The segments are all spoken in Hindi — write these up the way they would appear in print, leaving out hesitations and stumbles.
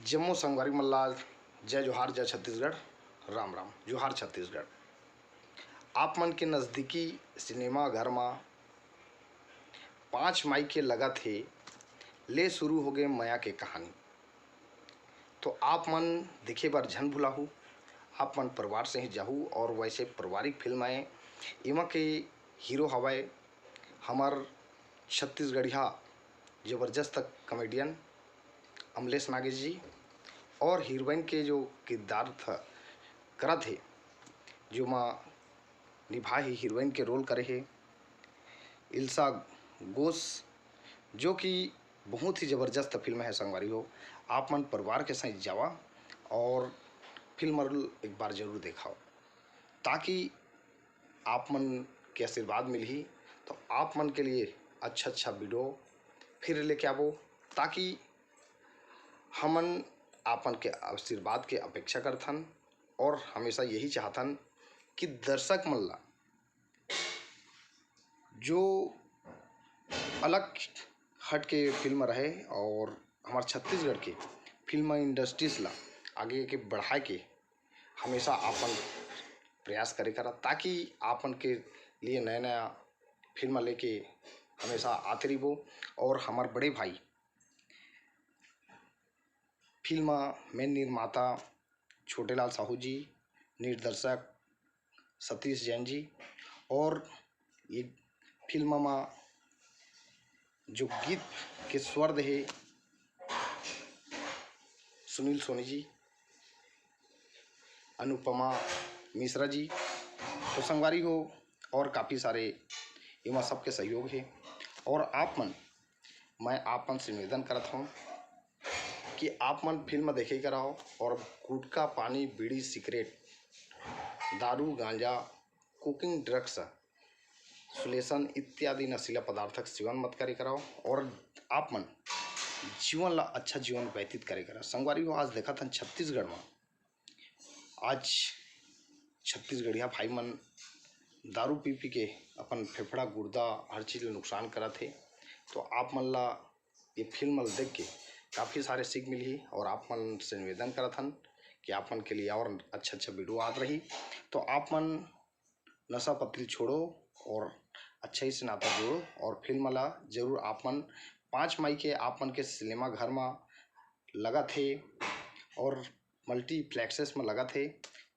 जम्मू संगवारी मल्लाल जय जोहार जय छत्तीसगढ़। राम राम जोहार छत्तीसगढ़। आप मन के नज़दीकी सिनेमा घर में 5 मई के लगा थे ले शुरू हो गए माया के कहानी। तो आप मन देखे बार झन भुलाहू, आप मन परिवार से ही जाहू। और वैसे पारिवारिक फिल्म है इमा के हीरो हवाए हमार छत्तीसगढ़िया ज़बरदस्त कॉमेडियन अमलेश नागेश जी। और हीरोइन के जो किरदार था करा थे, जो माँ निभा ही हीरोइन के रोल करे है इल्सा घोष, जो कि बहुत ही ज़बरदस्त फिल्म है। संगवारी हो, आप मन परिवार के साथ जावा और फिल्म एक बार जरूर देखाओ, ताकि आप मन के आशीर्वाद मिली। तो आप मन के लिए अच्छा वीडियो फिर लेके आवो, ताकि हमन आपन के आशीर्वाद के अपेक्षा करथन। और हमेशा यही चाहथन कि दर्शक मन ला जो अलग हट के फिल्म रहे और हमारे छत्तीसगढ़ के फिल्म इंडस्ट्रीज ला आगे के बढ़ाए के हमेशा आपन प्रयास करे करा, ताकि आपन के लिए नया फिल्म लेके हमेशा आते रहो। और हमारे बड़े भाई फिल्म में निर्माता छोटेलाल साहू जी, निर्देशक सतीश जैन जी, और ये फिल्म में जो गीत के स्वर दे सुनील सोनी जी, अनुपमा मिश्रा जी। तो संगवारी हो, और काफ़ी सारे इमा सबके सहयोग है। और मैं आप मन से निवेदन करता हूँ कि आप मन फिल्म देखे कराओ और गुटखा, पानी, बीड़ी, सिगरेट, दारू, गांजा, कुकिंग ड्रग्स, सुलेशन इत्यादि नशीला पदार्थक सेवन मत करे कराओ। और आप मन जीवन ला अच्छा जीवन व्यतीत करे करा। संगवारी हो, आज देखा था छत्तीसगढ़ में आज छत्तीसगढ़िया भाई मन दारू पी के अपन फेफड़ा, गुर्दा हर चीज़ नुकसान करा थे। तो आप मन ला ये फिल्म देख के काफ़ी सारे सीख मिली। और आप मन से निवेदन करा था कि आप मन के लिए और अच्छा वीडियो आत रही। तो आप मन नशा पत्ती छोड़ो और अच्छा ही से नाता जोड़ो। और फिल्म ला जरूर आप मन 5 मई के आप मन के सिनेमा घर में लगा थे और मल्टीप्लेक्सेस में लगा थे।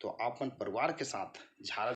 तो आप मन परिवार के साथ झारा